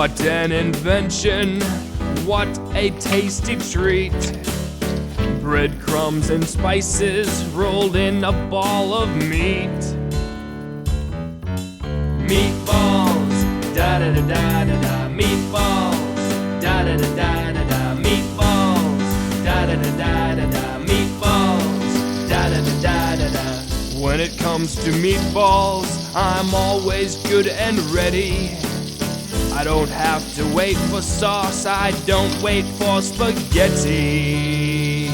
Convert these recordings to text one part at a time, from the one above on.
What an invention, what a tasty treat. Breadcrumbs and spices rolled in a ball of meat. Meatballs, da da da da da da. Meatballs, da da da da da da. Meatballs, da da da da da da. Meatballs, da da da da da da. When it comes to meatballs, I'm always good and ready. I don't have to wait for sauce, I don't wait for spaghetti.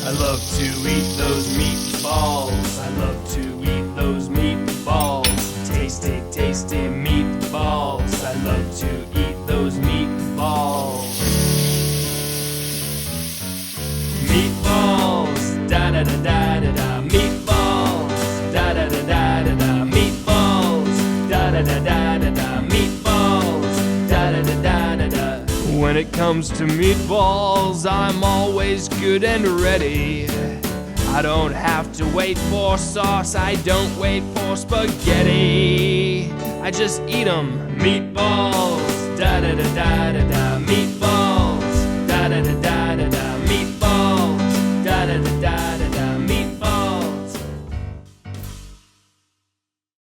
I love to eat those meatballs, I love to eat those meatballs. Tasty, tasty meatballs, I love to eat those meatballs. Meatballs, da da da da da da. Meatballs, da da da da da da. Meatballs, da da da da da da. Meatballs, da da da da da da. When it comes to meatballs, I'm always good and ready. I don't have to wait for sauce, I don't wait for spaghetti. I just eat 'em. Meatballs, da da da da da da.